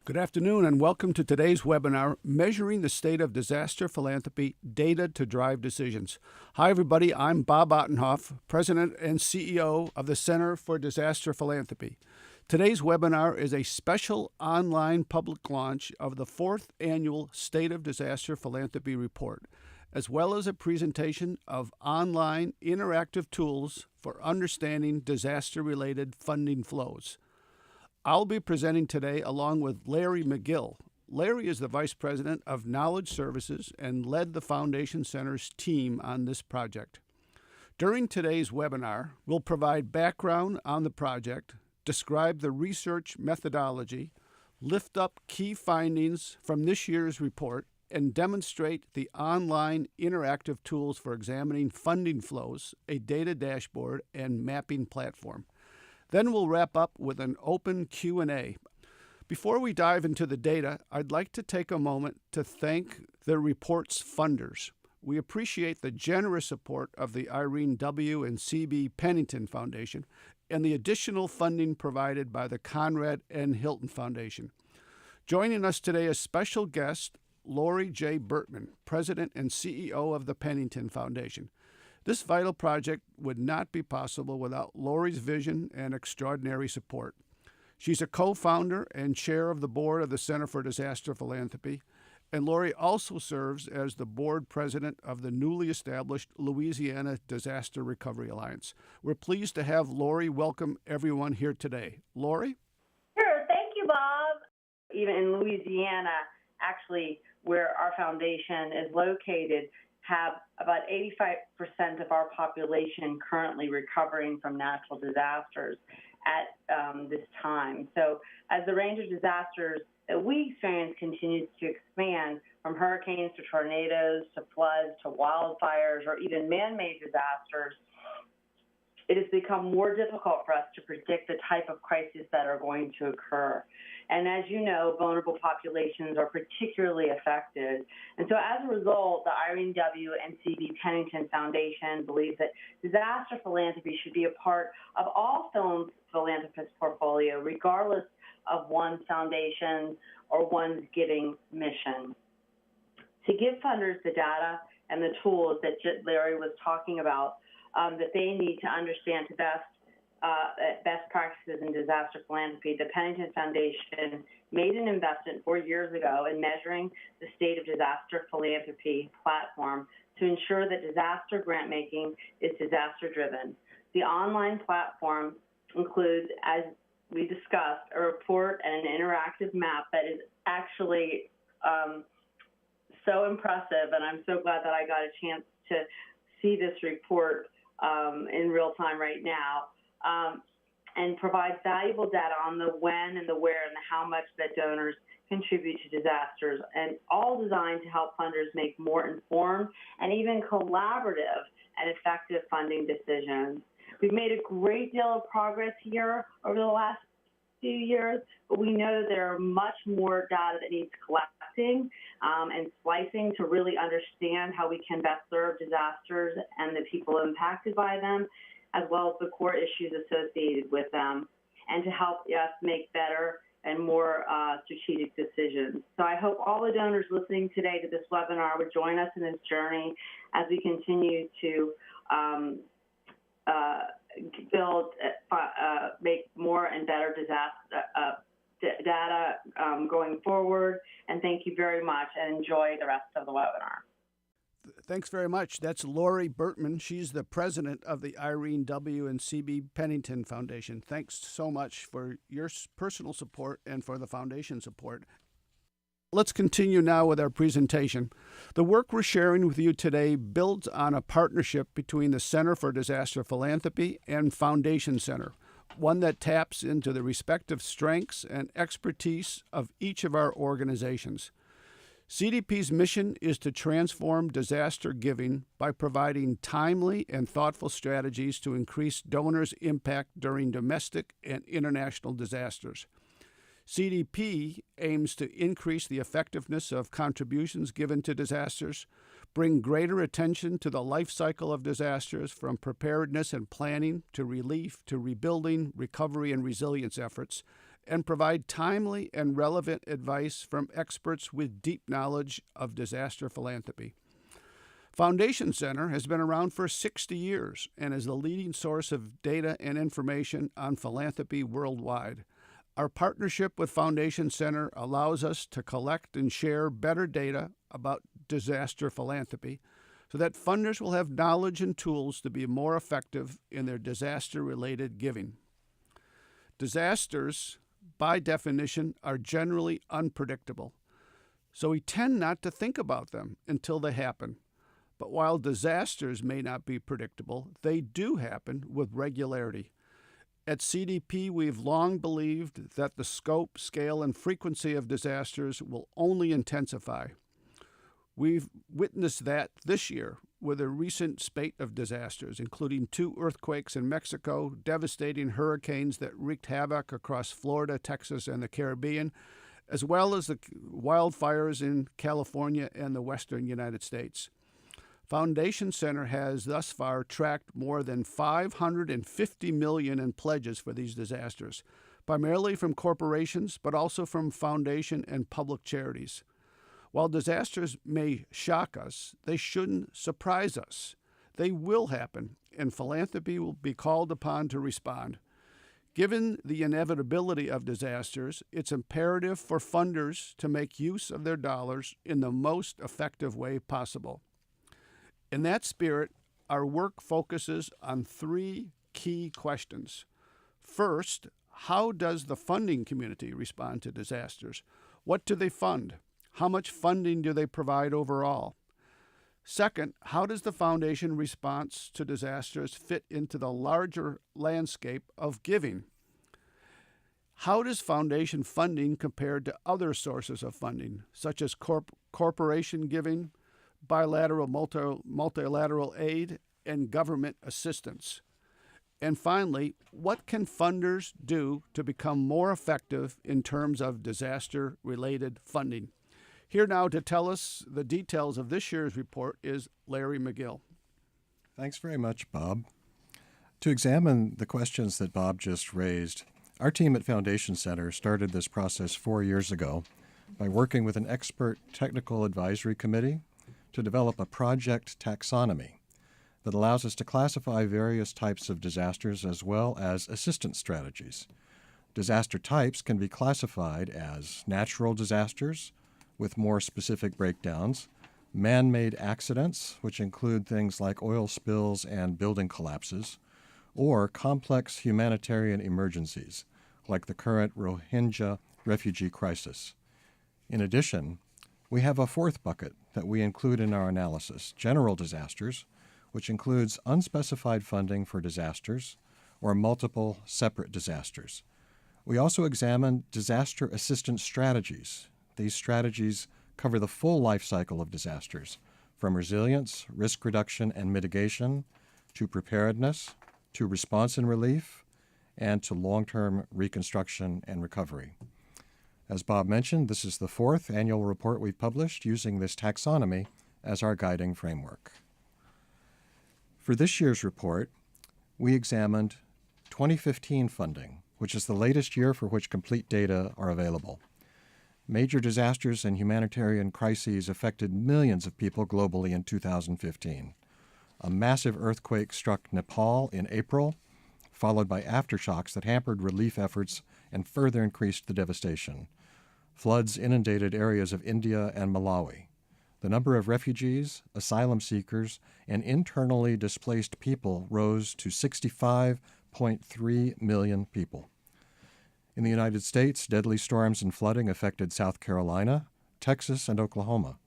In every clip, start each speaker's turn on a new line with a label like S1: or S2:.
S1: Good afternoon and welcome to today's webinar, Measuring the State of Disaster Philanthropy, Data to Drive Decisions. Hi everybody, I'm Bob Ottenhoff, President and CEO of the Center for Disaster Philanthropy. Today's webinar is a special online public launch of the 4th Annual State of Disaster Philanthropy Report, as well as a presentation of online interactive tools for understanding disaster-related funding flows. I'll be presenting today along with Larry McGill. Larry is the Vice President of Knowledge Services and led the Foundation Center's team on this project. During today's webinar, we'll provide background on the project, describe the research methodology, lift up key findings from this year's report, and demonstrate the online interactive tools for examining funding flows, a data dashboard, and mapping platform. Then we'll wrap up with an open Q&A. Before we dive into the data, I'd like to take a moment to thank the report's funders. We appreciate the generous support of the Irene W. and C.B. Pennington Foundation and the additional funding provided by the Conrad N. Hilton Foundation. Joining us today as special guest, Lori J. Bertman, President and CEO of the Pennington Foundation. This vital project would not be possible without Lori's vision and extraordinary support. She's a co-founder and chair of the board of the Center for Disaster Philanthropy, and Lori also serves as the board president of the newly established Louisiana Disaster Recovery Alliance. We're pleased to have Lori welcome everyone here today. Lori?
S2: Sure. Thank you, Bob. Even in Louisiana, actually, where our foundation is located, have about 85% of our population currently recovering from natural disasters at this time. So as the range of disasters that we experience continues to expand, from hurricanes to tornadoes to floods to wildfires or even man-made disasters, it has become more difficult for us to predict the type of crises that are going to occur. And as you know, vulnerable populations are particularly affected. And so as a result, the Irene W. and C.B. Pennington Foundation believes that disaster philanthropy should be a part of all philanthropists' portfolio, regardless of one's foundation or one's giving mission. To give funders the data and the tools that Larry was talking about, that they need to understand to best practices in disaster philanthropy, the Pennington Foundation made an investment 4 years ago in measuring the state of disaster philanthropy platform to ensure that disaster grant making is disaster driven. The online platform includes, as we discussed, a report and an interactive map that is actually so impressive, and I'm so glad that I got a chance to see this report in real time right now, and provides valuable data on the when and the where and the how much that donors contribute to disasters, and all designed to help funders make more informed and even collaborative and effective funding decisions. We've made a great deal of progress here over the last few years, but we know that there are much more data that needs collecting and splicing to really understand how we can best serve disasters and the people impacted by them, as well as the core issues associated with them, and to help us make better and more strategic decisions. So I hope all the donors listening today to this webinar would join us in this journey as we continue to make more and better disaster data going forward. And thank you very much, and enjoy the rest of the webinar.
S1: Thanks very much. That's Lori Bertman. She's the president of the Irene W. and C.B. Pennington Foundation. Thanks so much for your personal support and for the foundation support. Let's continue now with our presentation. The work we're sharing with you today builds on a partnership between the Center for Disaster Philanthropy and Foundation Center, one that taps into the respective strengths and expertise of each of our organizations. CDP's mission is to transform disaster giving by providing timely and thoughtful strategies to increase donors' impact during domestic and international disasters. CDP aims to increase the effectiveness of contributions given to disasters, bring greater attention to the life cycle of disasters from preparedness and planning to relief to rebuilding, recovery, and resilience efforts, and provide timely and relevant advice from experts with deep knowledge of disaster philanthropy. Foundation Center has been around for 60 years and is the leading source of data and information on philanthropy worldwide. Our partnership with Foundation Center allows us to collect and share better data about disaster philanthropy so that funders will have knowledge and tools to be more effective in their disaster-related giving. Disasters, by definition, are generally unpredictable, so we tend not to think about them until they happen. But while disasters may not be predictable, they do happen with regularity. At CDP, we've long believed that the scope, scale, and frequency of disasters will only intensify. We've witnessed that this year with a recent spate of disasters, including 2 earthquakes in Mexico, devastating hurricanes that wreaked havoc across Florida, Texas, and the Caribbean, as well as the wildfires in California and the western United States. Foundation Center has thus far tracked more than $550 million in pledges for these disasters, primarily from corporations, but also from foundation and public charities. While disasters may shock us, they shouldn't surprise us. They will happen, and philanthropy will be called upon to respond. Given the inevitability of disasters, it's imperative for funders to make use of their dollars in the most effective way possible. In that spirit, our work focuses on 3 key questions. First, how does the funding community respond to disasters? What do they fund? How much funding do they provide overall? Second, how does the foundation response to disasters fit into the larger landscape of giving? How does foundation funding compare to other sources of funding, such as corporation giving, bilateral, multilateral aid, and government assistance? And finally, what can funders do to become more effective in terms of disaster-related funding? Here now to tell us the details of this year's report is Larry McGill.
S3: Thanks very much, Bob. To examine the questions that Bob just raised, our team at Foundation Center started this process 4 years ago by working with an expert technical advisory committee to develop a project taxonomy that allows us to classify various types of disasters as well as assistance strategies. Disaster types can be classified as natural disasters, with more specific breakdowns, man-made accidents, which include things like oil spills and building collapses, or complex humanitarian emergencies, like the current Rohingya refugee crisis. In addition, we have a 4th bucket that we include in our analysis, general disasters, which includes unspecified funding for disasters or multiple separate disasters. We also examine disaster assistance strategies. These strategies cover the full life cycle of disasters, from resilience, risk reduction, and mitigation, to preparedness, to response and relief, and to long-term reconstruction and recovery. As Bob mentioned, this is the 4th annual report we've published using this taxonomy as our guiding framework. For this year's report, we examined 2015 funding, which is the latest year for which complete data are available. Major disasters and humanitarian crises affected millions of people globally in 2015. A massive earthquake struck Nepal in April, followed by aftershocks that hampered relief efforts and further increased the devastation. Floods inundated areas of India and Malawi. The number of refugees, asylum seekers, and internally displaced people rose to 65.3 million people. In the United States, deadly storms and flooding affected South Carolina, Texas, and Oklahoma.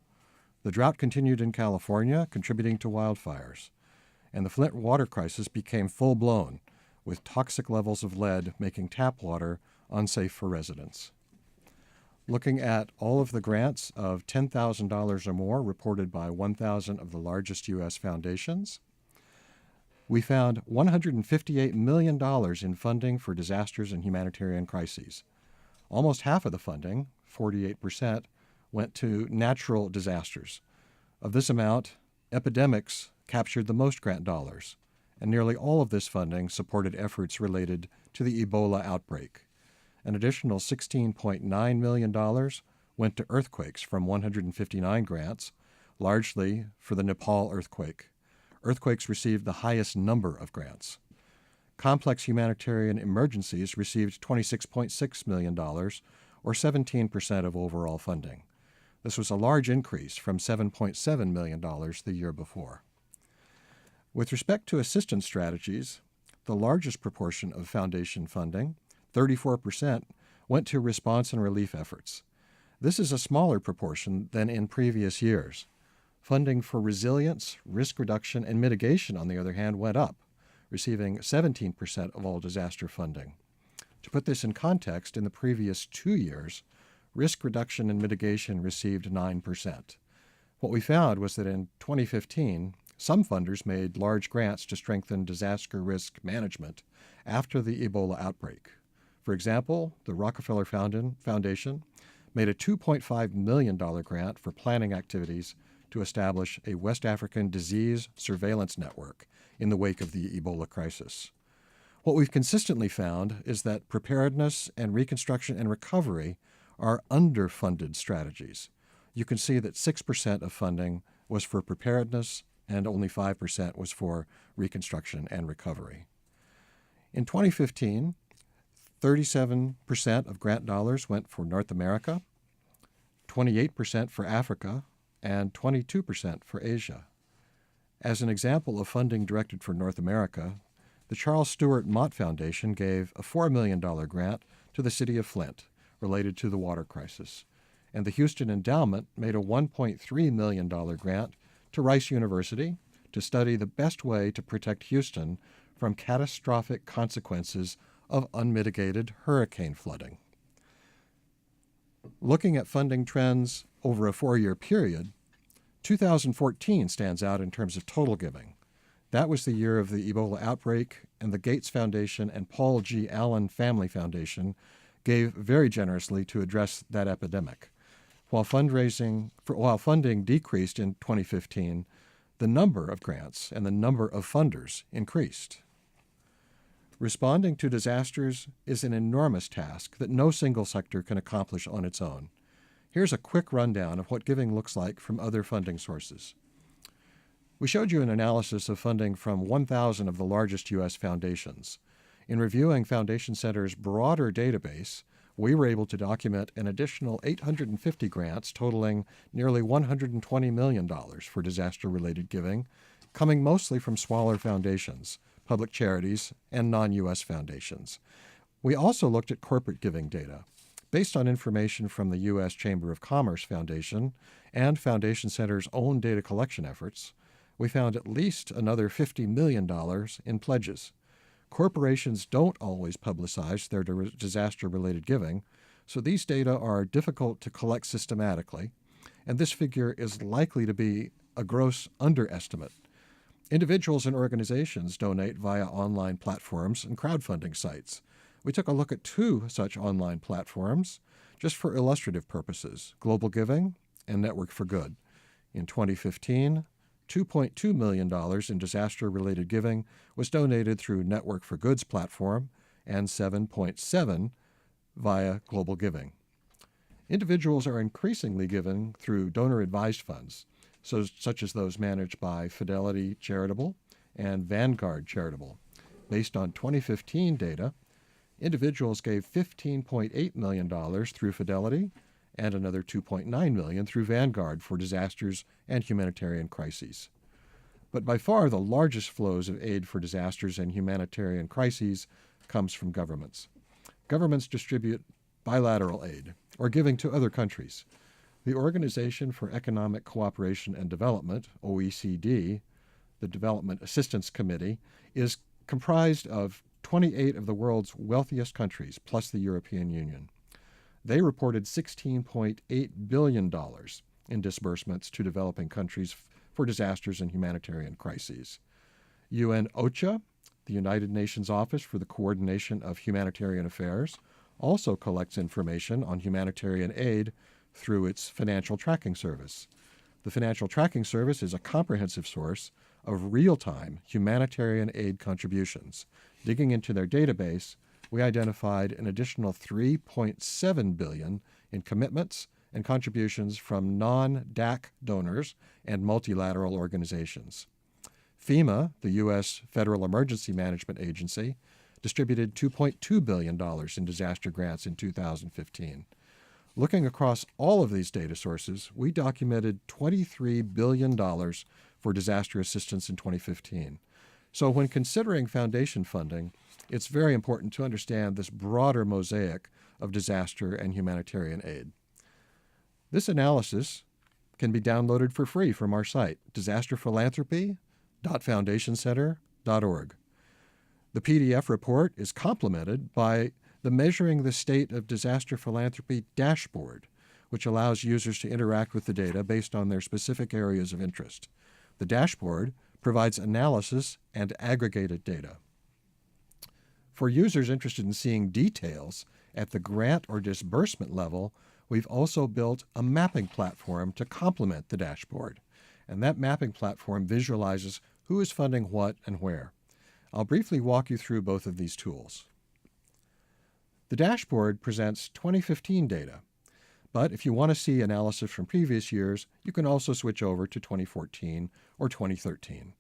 S3: The drought continued in California, contributing to wildfires. And the Flint water crisis became full-blown, with toxic levels of lead making tap water unsafe for residents. Looking at all of the grants of $10,000 or more reported by 1,000 of the largest U.S. foundations, we found $158 million in funding for disasters and humanitarian crises. Almost half of the funding, 48%, went to natural disasters. Of this amount, epidemics captured the most grant dollars, and nearly all of this funding supported efforts related to the Ebola outbreak. An additional $16.9 million went to earthquakes from 159 grants, largely for the Nepal earthquake. Earthquakes received the highest number of grants. Complex humanitarian emergencies received $26.6 million, or 17% of overall funding. This was a large increase from $7.7 million the year before. With respect to assistance strategies, the largest proportion of foundation funding, 34%, went to response and relief efforts. This is a smaller proportion than in previous years. Funding for resilience, risk reduction, and mitigation, on the other hand, went up, receiving 17% of all disaster funding. To put this in context, in the previous 2 years, risk reduction and mitigation received 9%. What we found was that in 2015, some funders made large grants to strengthen disaster risk management after the Ebola outbreak. For example, the Rockefeller Foundation made a $2.5 million grant for planning activities to establish a West African disease surveillance network in the wake of the Ebola crisis. What we've consistently found is that preparedness and reconstruction and recovery are underfunded strategies. You can see that 6% of funding was for preparedness and only 5% was for reconstruction and recovery. In 2015, 37% of grant dollars went for North America, 28% for Africa, and 22% for Asia. As an example of funding directed for North America, the Charles Stewart Mott Foundation gave a $4 million grant to the city of Flint related to the water crisis, and the Houston Endowment made a $1.3 million grant to Rice University to study the best way to protect Houston from catastrophic consequences of unmitigated hurricane flooding. Looking at funding trends over a 4-year period, 2014 stands out in terms of total giving. That was the year of the Ebola outbreak, and the Gates Foundation and Paul G. Allen Family Foundation gave very generously to address that epidemic. While funding decreased in 2015, the number of grants and the number of funders increased. Responding to disasters is an enormous task that no single sector can accomplish on its own. Here's a quick rundown of what giving looks like from other funding sources. We showed you an analysis of funding from 1,000 of the largest U.S. foundations. In reviewing Foundation Center's broader database, we were able to document an additional 850 grants totaling nearly $120 million for disaster-related giving, coming mostly from smaller foundations, public charities, and non-U.S. foundations. We also looked at corporate giving data. Based on information from the U.S. Chamber of Commerce Foundation and Foundation Center's own data collection efforts, we found at least another $50 million in pledges. Corporations don't always publicize their disaster-related giving, so these data are difficult to collect systematically, and this figure is likely to be a gross underestimate. Individuals and organizations donate via online platforms and crowdfunding sites. We took a look at 2 such online platforms just for illustrative purposes, Global Giving and Network for Good. In 2015, $2.2 million in disaster-related giving was donated through Network for Good's platform and $7.7 via Global Giving. Individuals are increasingly giving through donor-advised funds, such as those managed by Fidelity Charitable and Vanguard Charitable. Based on 2015 data, individuals gave $15.8 million through Fidelity and another $2.9 million through Vanguard for disasters and humanitarian crises. But by far the largest flows of aid for disasters and humanitarian crises comes from governments. Governments distribute bilateral aid, or giving to other countries. The Organization for Economic Cooperation and Development, OECD, the Development Assistance Committee, is comprised of 28 of the world's wealthiest countries, plus the European Union. They reported $16.8 billion in disbursements to developing countries for disasters and humanitarian crises. UN OCHA, the United Nations Office for the Coordination of Humanitarian Affairs, also collects information on humanitarian aid through its Financial Tracking Service. The Financial Tracking Service is a comprehensive source of real-time humanitarian aid contributions. Digging into their database, we identified an additional $3.7 billion in commitments and contributions from non-DAC donors and multilateral organizations. FEMA, the U.S. Federal Emergency Management Agency, distributed $2.2 billion in disaster grants in 2015. Looking across all of these data sources, we documented $23 billion for disaster assistance in 2015. So when considering foundation funding, it's very important to understand this broader mosaic of disaster and humanitarian aid. This analysis can be downloaded for free from our site, disasterphilanthropy.foundationcenter.org. The PDF report is complemented by the Measuring the State of Disaster Philanthropy dashboard, which allows users to interact with the data based on their specific areas of interest. The dashboard provides analysis and aggregated data. For users interested in seeing details at the grant or disbursement level, we've also built a mapping platform to complement the dashboard. And that mapping platform visualizes who is funding what and where. I'll briefly walk you through both of these tools. The dashboard presents 2015 data, but if you want to see analysis from previous years, you can also switch over to 2014 or 2013.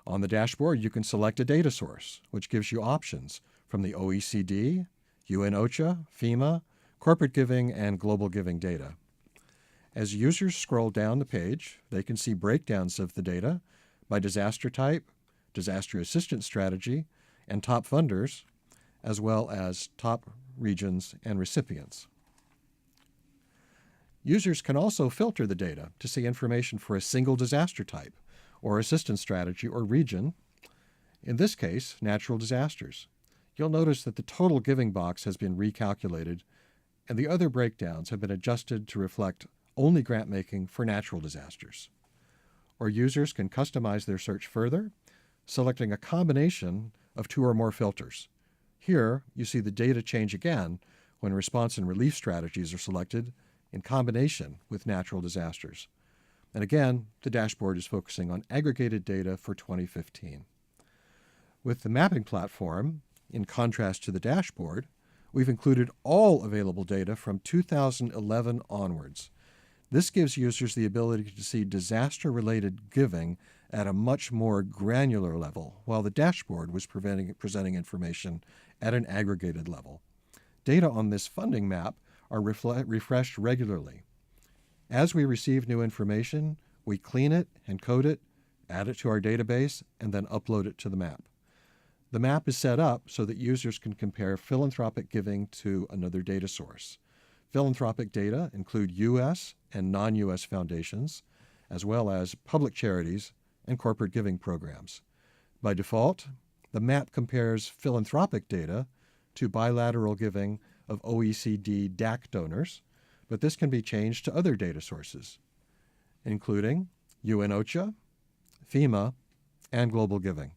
S3: On the dashboard, you can select a data source, which gives you options from the OECD, UN OCHA, FEMA, corporate giving, and global giving data. As users scroll down the page, they can see breakdowns of the data by disaster type, disaster assistance strategy, and top funders, as well as top regions and recipients. Users can also filter the data to see information for a single disaster type, or assistance strategy or region, in this case, natural disasters. You'll notice that the total giving box has been recalculated, and the other breakdowns have been adjusted to reflect only grant making for natural disasters. Or users can customize their search further, selecting a combination of two or more filters. Here, you see the data change again when response and relief strategies are selected in combination with natural disasters. And again, the dashboard is focusing on aggregated data for 2015. With the mapping platform, in contrast to the dashboard, we've included all available data from 2011 onwards. This gives users the ability to see disaster-related giving at a much more granular level, while the dashboard was presenting information at an aggregated level. Data on this funding map are refreshed regularly. As we receive new information, we clean it and code it, add it to our database, and then upload it to the map. The map is set up so that users can compare philanthropic giving to another data source. Philanthropic data include U.S. and non-U.S. foundations, as well as public charities and corporate giving programs. By default, the map compares philanthropic data to bilateral giving of OECD DAC donors, but this can be changed to other data sources, including UN OCHA, FEMA, and global giving.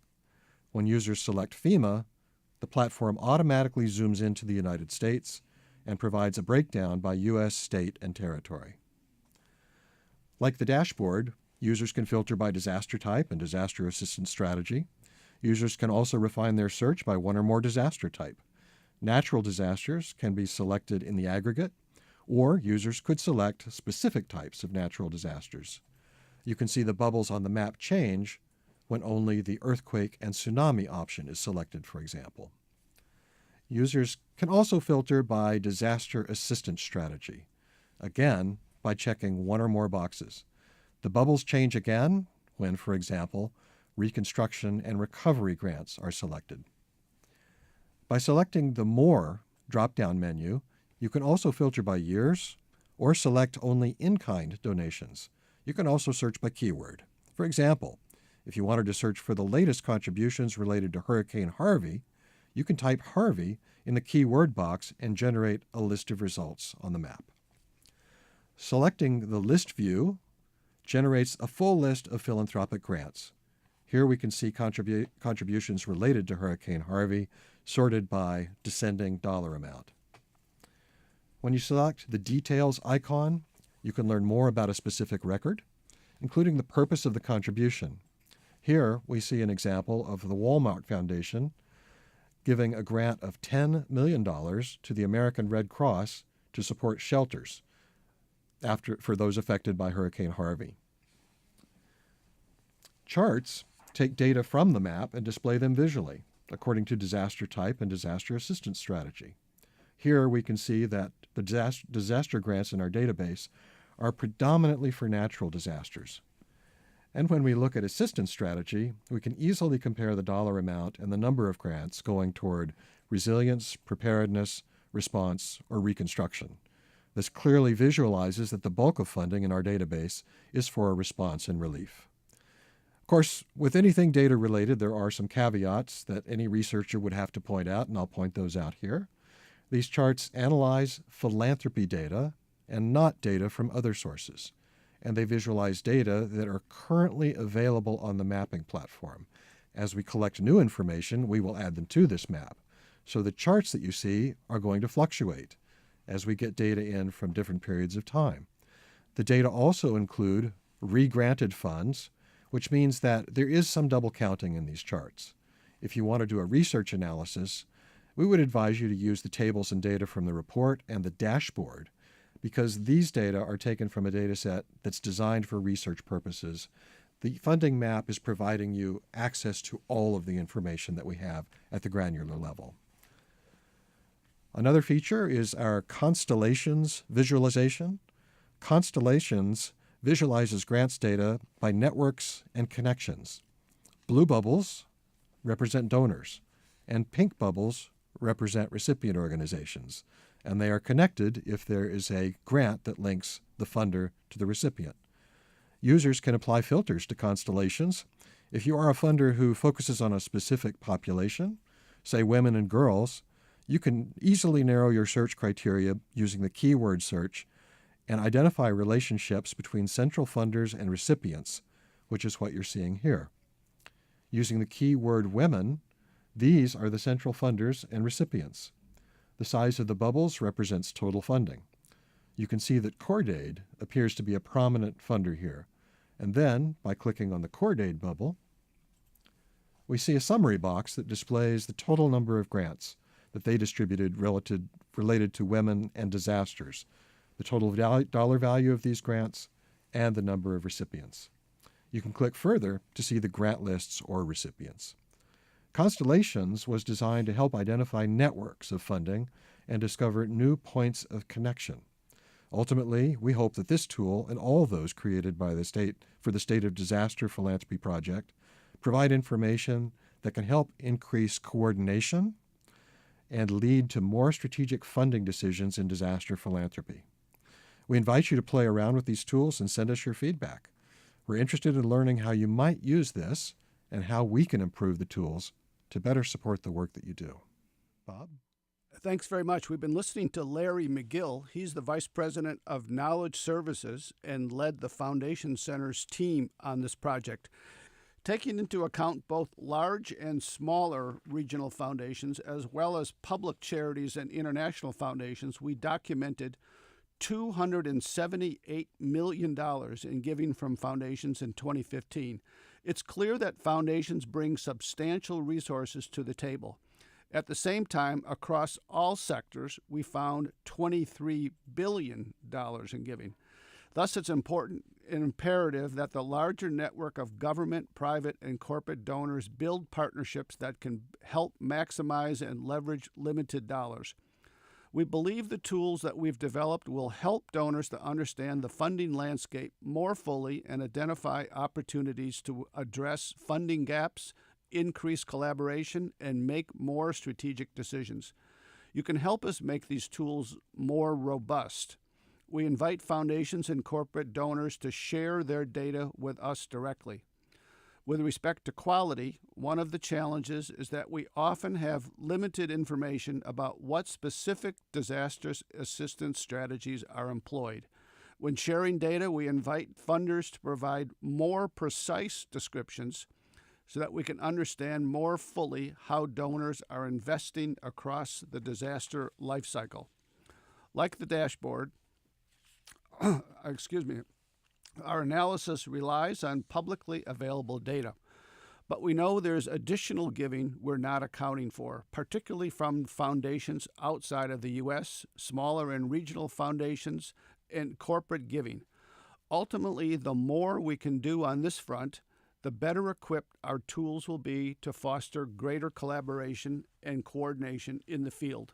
S3: When users select FEMA, the platform automatically zooms into the United States and provides a breakdown by U.S., state, and territory. Like the dashboard, users can filter by disaster type and disaster assistance strategy. Users can also refine their search by one or more disaster type. Natural disasters can be selected in the aggregate, or users could select specific types of natural disasters. You can see the bubbles on the map change when only the earthquake and tsunami option is selected, for example. Users can also filter by disaster assistance strategy, again, by checking one or more boxes. The bubbles change again when, for example, reconstruction and recovery grants are selected. By selecting the More drop-down menu, you can also filter by years or select only in-kind donations. You can also search by keyword. For example, if you wanted to search for the latest contributions related to Hurricane Harvey, you can type Harvey in the keyword box and generate a list of results on the map. Selecting the List view generates a full list of philanthropic grants. Here we can see contributions related to Hurricane Harvey sorted by descending dollar amount. When you select the Details icon, you can learn more about a specific record, including the purpose of the contribution. Here we see an example of the Walmart Foundation giving a grant of $10 million to the American Red Cross to support shelters for those affected by Hurricane Harvey. Charts take data from the map and display them visually, according to disaster type and disaster assistance strategy. Here we can see that the disaster grants in our database are predominantly for natural disasters. And when we look at assistance strategy, we can easily compare the dollar amount and the number of grants going toward resilience, preparedness, response, or reconstruction. This clearly visualizes that the bulk of funding in our database is for response and relief. Of course, with anything data related, there are some caveats that any researcher would have to point out, and I'll point those out here. These charts analyze philanthropy data and not data from other sources, and they visualize data that are currently available on the mapping platform. As we collect new information, we will add them to this map. So the charts that you see are going to fluctuate as we get data in from different periods of time. The data also include re-granted funds, which means that there is some double counting in these charts. If you want to do a research analysis, we would advise you to use the tables and data from the report and the dashboard, because these data are taken from a data set that's designed for research purposes. The funding map is providing you access to all of the information that we have at the granular level. Another feature is our constellations visualization. Constellations visualizes grants data by networks and connections. Blue bubbles represent donors, and pink bubbles represent recipient organizations, and they are connected if there is a grant that links the funder to the recipient. Users can apply filters to constellations. If you are a funder who focuses on a specific population, say women and girls, you can easily narrow your search criteria using the keyword search and identify relationships between central funders and recipients, which is what you're seeing here. Using the keyword women, these are the central funders and recipients. The size of the bubbles represents total funding. You can see that CORDAID appears to be a prominent funder here. And then, by clicking on the CORDAID bubble, we see a summary box that displays the total number of grants that they distributed related to women and disasters, the total dollar value of these grants, and the number of recipients. You can click further to see the grant lists or recipients. Constellations was designed to help identify networks of funding and discover new points of connection. Ultimately, we hope that this tool and all those created by the state for the State of Disaster Philanthropy Project provide information that can help increase coordination and lead to more strategic funding decisions in disaster philanthropy. We invite you to play around with these tools and send us your feedback. We're interested in learning how you might use this and how we can improve the tools to better support the work that you do. Bob?
S1: Thanks very much. We've been listening to Larry McGill. He's the Vice President of Knowledge Services and led the Foundation Center's team on this project. Taking into account both large and smaller regional foundations, as well as public charities and international foundations, we documented $278 million in giving from foundations in 2015. It's clear that foundations bring substantial resources to the table. At the same time, across all sectors, we found $23 billion in giving. Thus, it's important and imperative that the larger network of government, private, and corporate donors build partnerships that can help maximize and leverage limited dollars. We believe the tools that we've developed will help donors to understand the funding landscape more fully and identify opportunities to address funding gaps, increase collaboration, and make more strategic decisions. You can help us make these tools more robust. We invite foundations and corporate donors to share their data with us directly. With respect to quality, one of the challenges is that we often have limited information about what specific disaster assistance strategies are employed. When sharing data, we invite funders to provide more precise descriptions so that we can understand more fully how donors are investing across the disaster life cycle. Like the dashboard, our analysis relies on publicly available data. But we know there's additional giving we're not accounting for, particularly from foundations outside of the U.S., smaller and regional foundations, and corporate giving. Ultimately, the more we can do on this front, the better equipped our tools will be to foster greater collaboration and coordination in the field.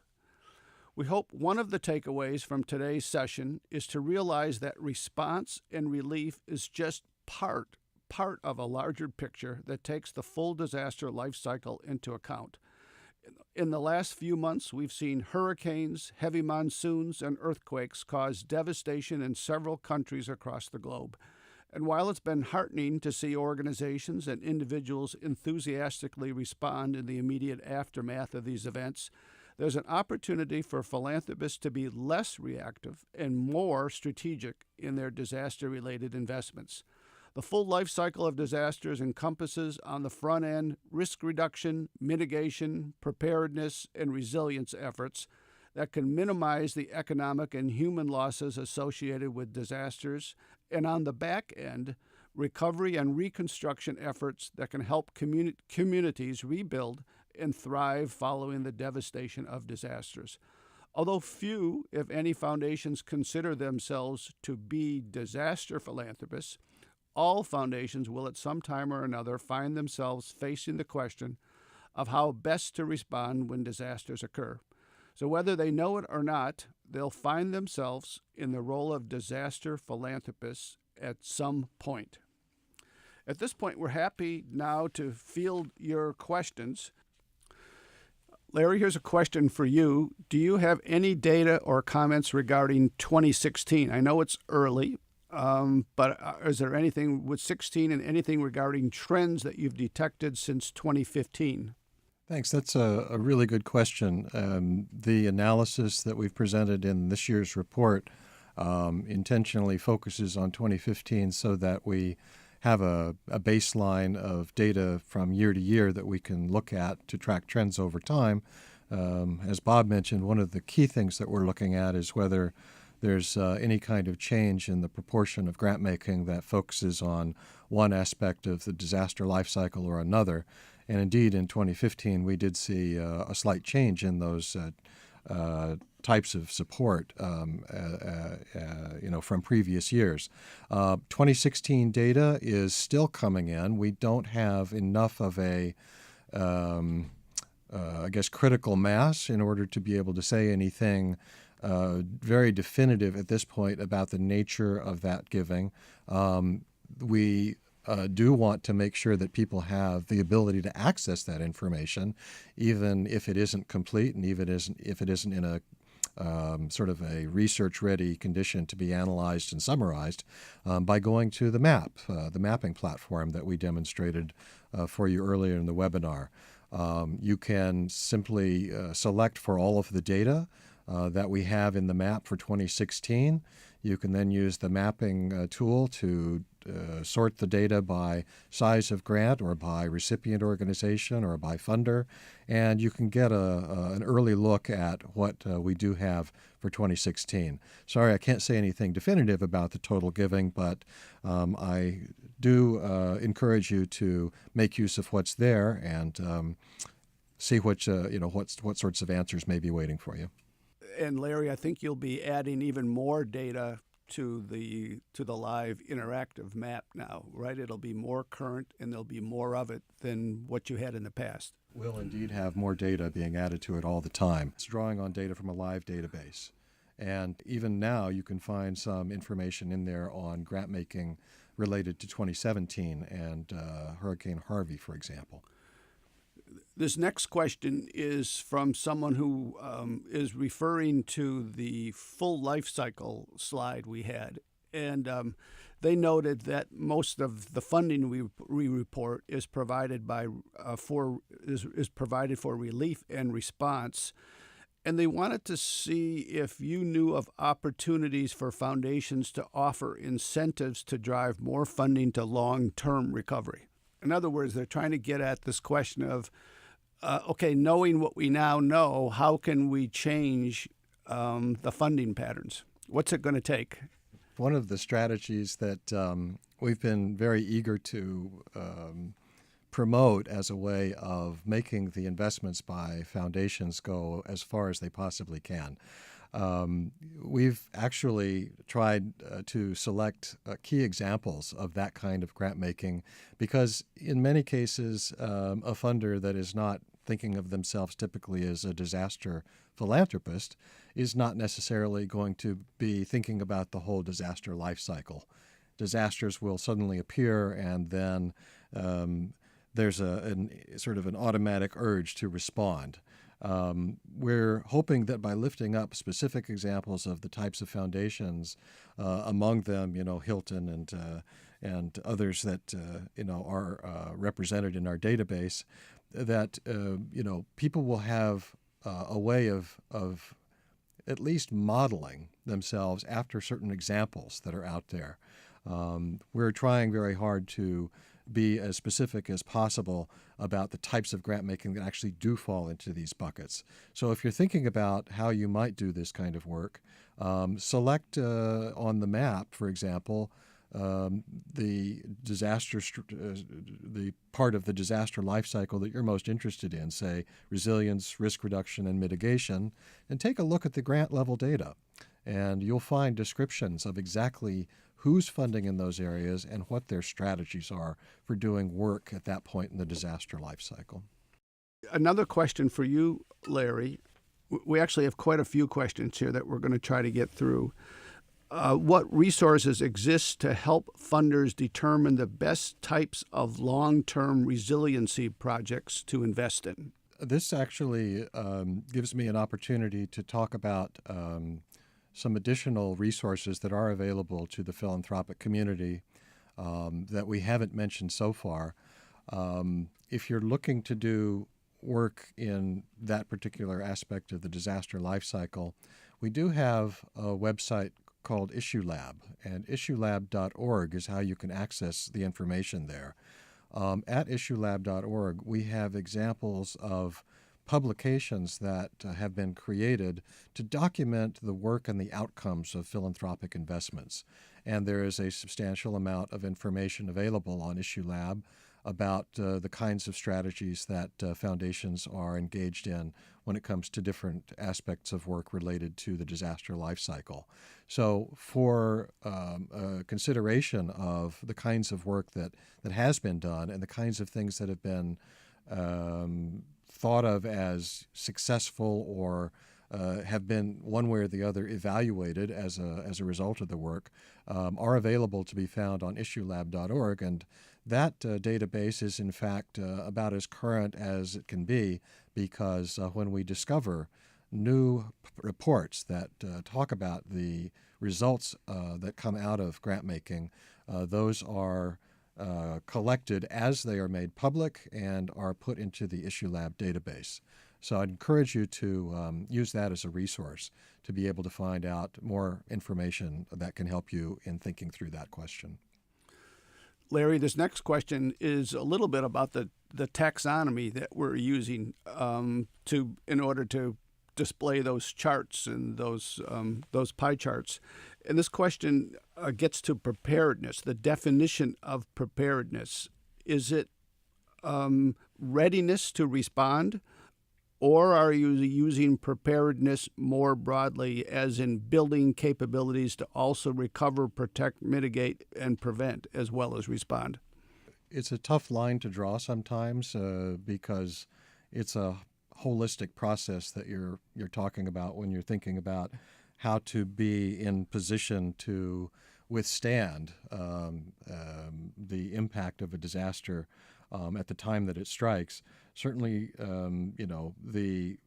S1: We hope one of the takeaways from today's session is to realize that response and relief is just part of a larger picture that takes the full disaster life cycle into account. In the last few months, we've seen hurricanes, heavy monsoons, and earthquakes cause devastation in several countries across the globe. And while it's been heartening to see organizations and individuals enthusiastically respond in the immediate aftermath of these events, there's an opportunity for philanthropists to be less reactive and more strategic in their disaster-related investments. The full life cycle of disasters encompasses, on the front end, risk reduction, mitigation, preparedness, and resilience efforts that can minimize the economic and human losses associated with disasters, and on the back end, recovery and reconstruction efforts that can help communities rebuild and thrive following the devastation of disasters. Although few, if any, foundations consider themselves to be disaster philanthropists, all foundations will at some time or another find themselves facing the question of how best to respond when disasters occur. So whether they know it or not, they'll find themselves in the role of disaster philanthropists at some point. At this point, we're happy now to field your questions. Larry, here's a question for you. Do you have any data or comments regarding 2016? I know it's early, but is there anything with 16 and anything regarding trends that you've detected since 2015?
S3: Thanks. That's a really good question. The analysis that we've presented in this year's report intentionally focuses on 2015 so that we have a baseline of data from year to year that we can look at to track trends over time. As Bob mentioned, one of the key things that we're looking at is whether there's any kind of change in the proportion of grant making that focuses on one aspect of the disaster life cycle or another. And indeed, in 2015, we did see a slight change in those types of support, from previous years. 2016 data is still coming in. We don't have enough of a, critical mass in order to be able to say anything very definitive at this point about the nature of that giving. We do want to make sure that people have the ability to access that information, even if it isn't complete and even if it isn't in a sort of a research-ready condition to be analyzed and summarized by going to the the mapping platform that we demonstrated for you earlier in the webinar. You can simply select for all of the data that we have in the map for 2016. You can then use the mapping tool to sort the data by size of grant or by recipient organization or by funder, and you can get an early look at what we do have for 2016. Sorry, I can't say anything definitive about the total giving, but I do encourage you to make use of what's there and see what sorts of answers may be waiting for you.
S1: And Larry, I think you'll be adding even more data to the live interactive map now, right? It'll be more current and there'll be more of it than what you had in the past.
S3: We'll indeed have more data being added to it all the time. It's drawing on data from a live database. And even now you can find some information in there on grant making related to 2017 and Hurricane Harvey, for example.
S1: This next question is from someone who is referring to the full life cycle slide we had. And they noted that most of the funding we report is provided is provided for relief and response. And they wanted to see if you knew of opportunities for foundations to offer incentives to drive more funding to long-term recovery. In other words, they're trying to get at this question of, knowing what we now know, how can we change the funding patterns? What's it going to take?
S3: One of the strategies that we've been very eager to promote as a way of making the investments by foundations go as far as they possibly can. We've actually tried to select key examples of that kind of grant making because in many cases, a funder that is not thinking of themselves typically as a disaster philanthropist is not necessarily going to be thinking about the whole disaster life cycle. Disasters will suddenly appear, and then there's sort of an automatic urge to respond. We're hoping that by lifting up specific examples of the types of foundations, among them, Hilton and others that are represented in our database, that people will have a way of at least modeling themselves after certain examples that are out there. We're trying very hard to be as specific as possible about the types of grant making that actually do fall into these buckets. So if you're thinking about how you might do this kind of work, select on the map, for example, the the part of the disaster life cycle that you're most interested in, say resilience, risk reduction, and mitigation, and take a look at the grant level data. And you'll find descriptions of exactly who's funding in those areas and what their strategies are for doing work at that point in the disaster life cycle.
S1: Another question for you, Larry. We actually have quite a few questions here that we're going to try to get through. What resources exist to help funders determine the best types of long-term resiliency projects to invest in?
S3: This actually gives me an opportunity to talk about some additional resources that are available to the philanthropic community that we haven't mentioned so far. If you're looking to do work in that particular aspect of the disaster life cycle, we do have a website called Issue Lab, and issuelab.org is how you can access the information there. At issuelab.org, we have examples of publications that have been created to document the work and the outcomes of philanthropic investments. And there is a substantial amount of information available on Issue Lab about the kinds of strategies that foundations are engaged in when it comes to different aspects of work related to the disaster life cycle. So for consideration of the kinds of work that has been done and the kinds of things that have been thought of as successful or have been one way or the other evaluated as a result of the work are available to be found on issuelab.org. And that database is, in fact, about as current as it can be because when we discover new reports that talk about the results that come out of grant making, those are collected as they are made public and are put into the Issue Lab database. So I'd encourage you to use that as a resource to be able to find out more information that can help you in thinking through that question.
S1: Larry, this next question is a little bit about the taxonomy that we're using in order to display those charts and those pie charts. And this question gets to preparedness, the definition of preparedness. Is it readiness to respond, or are you using preparedness more broadly, as in building capabilities to also recover, protect, mitigate, and prevent, as well as respond?
S3: It's a tough line to draw sometimes because it's a holistic process that you're talking about when you're thinking about how to be in position to withstand the impact of a disaster at the time that it strikes. Certainly, the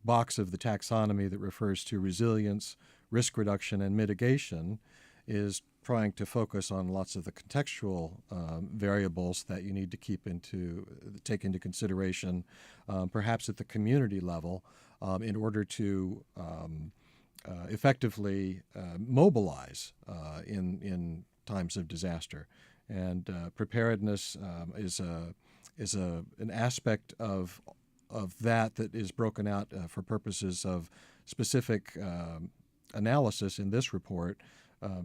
S3: box of the taxonomy that refers to resilience, risk reduction, and mitigation is trying to focus on lots of the contextual variables that you need to take into consideration, perhaps at the community level, in order to effectively mobilize in times of disaster. And preparedness is an aspect of that is broken out for purposes of specific analysis in this report,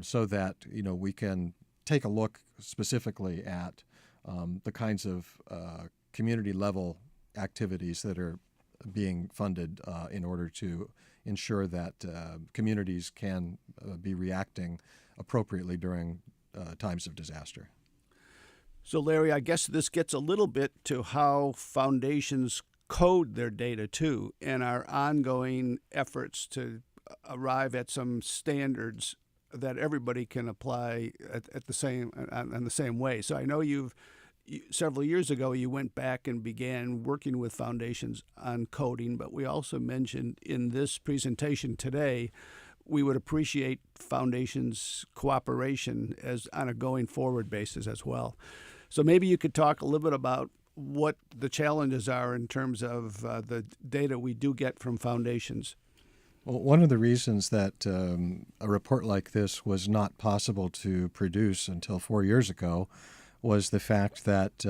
S3: so that we can take a look specifically at the kinds of community level activities that are being funded in order to ensure that communities can be reacting appropriately during times of disaster.
S1: So, Larry, I guess this gets a little bit to how foundations code their data too, and our ongoing efforts to arrive at some standards that everybody can apply at the same in the same way. So I know several years ago you went back and began working with foundations on coding, but we also mentioned in this presentation today we would appreciate foundations' cooperation as on a going forward basis as well. So maybe you could talk a little bit about what the challenges are in terms of the data we do get from foundations.
S3: Well, one of the reasons that a report like this was not possible to produce until 4 years ago was the fact that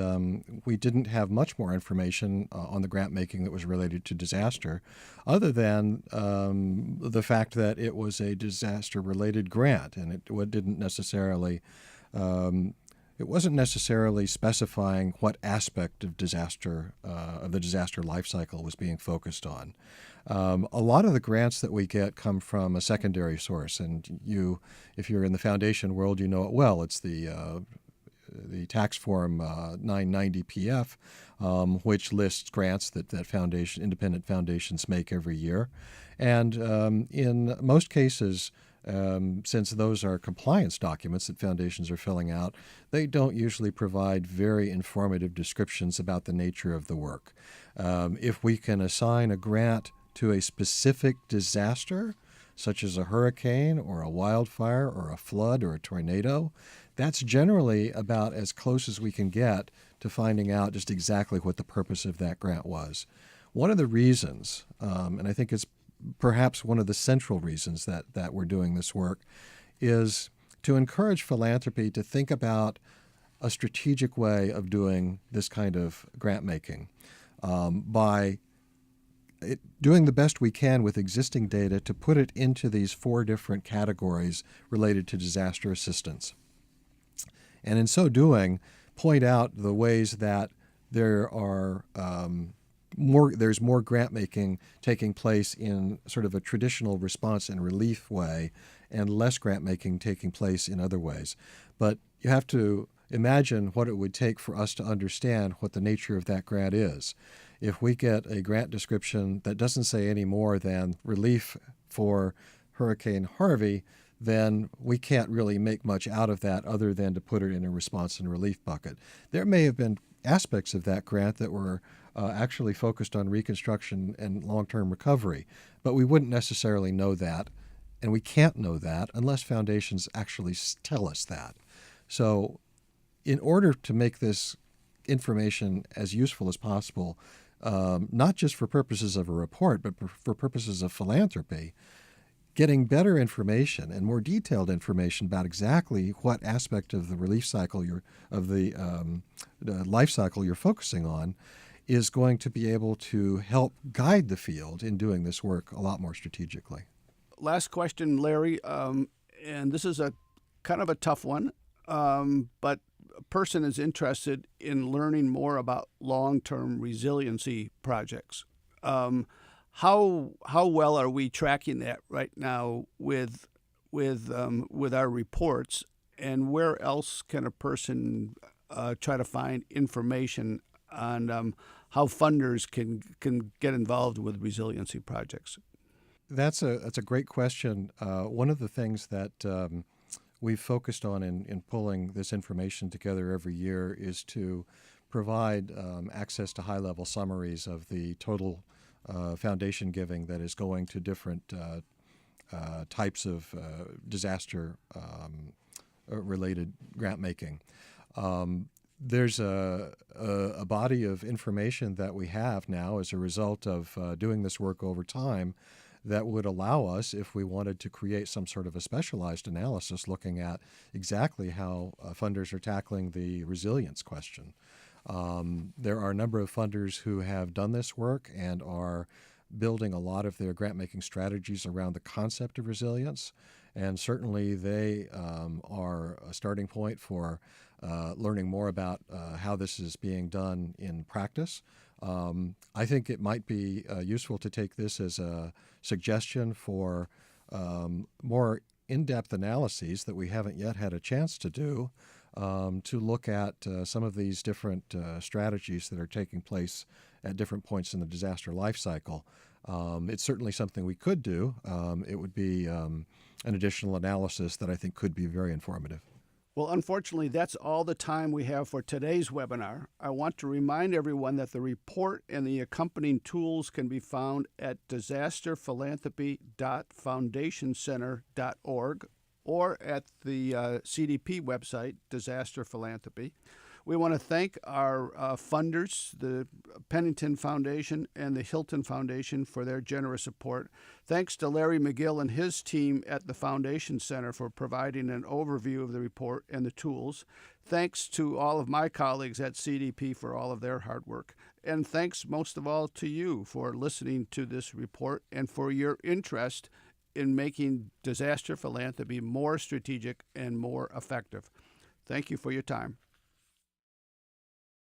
S3: we didn't have much more information on the grant making that was related to disaster, other than the fact that it was a disaster-related grant, and it didn't necessarily. It wasn't necessarily specifying what aspect of the disaster life cycle was being focused on. A lot of the grants that we get come from a secondary source, and if you're in the foundation world, you know it well. It's the tax form 990 PF, which lists grants that independent foundations make every year. And in most cases, since those are compliance documents that foundations are filling out, they don't usually provide very informative descriptions about the nature of the work. If we can assign a grant to a specific disaster, such as a hurricane or a wildfire or a flood or a tornado, that's generally about as close as we can get to finding out just exactly what the purpose of that grant was. One of the reasons, and I think it's perhaps one of the central reasons that we're doing this work, is to encourage philanthropy to think about a strategic way of doing this kind of grant making by doing the best we can with existing data to put it into these 4 different categories related to disaster assistance. And in so doing, point out the ways that there's more grant making taking place in sort of a traditional response and relief way, and less grant making taking place in other ways. But you have to imagine what it would take for us to understand what the nature of that grant is. If we get a grant description that doesn't say any more than relief for Hurricane Harvey, then we can't really make much out of that other than to put it in a response and relief bucket. There may have been aspects of that grant that were actually focused on reconstruction and long-term recovery, but we wouldn't necessarily know that, and we can't know that unless foundations actually tell us that. So in order to make this information as useful as possible, not just for purposes of a report, but for purposes of philanthropy, getting better information and more detailed information about exactly what aspect of the relief cycle the life cycle you're focusing on is going to be able to help guide the field in doing this work a lot more strategically.
S1: Last question, Larry, and this is a kind of a tough one, but a person is interested in learning more about long-term resiliency projects. How well are we tracking that right now with our reports, and where else can a person try to find information on how funders can get involved with resiliency projects?
S3: That's a great question. One of the things that we've focused on in pulling this information together every year is to provide access to high-level summaries of the total foundation giving that is going to different types of disaster-related grant making. There's a body of information that we have now as a result of doing this work over time that would allow us, if we wanted to create some sort of a specialized analysis looking at exactly how funders are tackling the resilience question. There are a number of funders who have done this work and are building a lot of their grant-making strategies around the concept of resilience. And certainly they are a starting point for learning more about how this is being done in practice. I think it might be useful to take this as a suggestion for more in-depth analyses that we haven't yet had a chance to do, to look at some of these different strategies that are taking place at different points in the disaster life cycle. It's certainly something we could do. It would be an additional analysis that I think could be very informative.
S1: Well, unfortunately, that's all the time we have for today's webinar. I want to remind everyone that the report and the accompanying tools can be found at disasterphilanthropy.foundationcenter.org or at the CDP website, Disaster Philanthropy. We want to thank our funders, the Pennington Foundation and the Hilton Foundation, for their generous support. Thanks to Larry McGill and his team at the Foundation Center for providing an overview of the report and the tools. Thanks to all of my colleagues at CDP for all of their hard work. And thanks most of all to you for listening to this report and for your interest in making disaster philanthropy more strategic and more effective. Thank you for your time.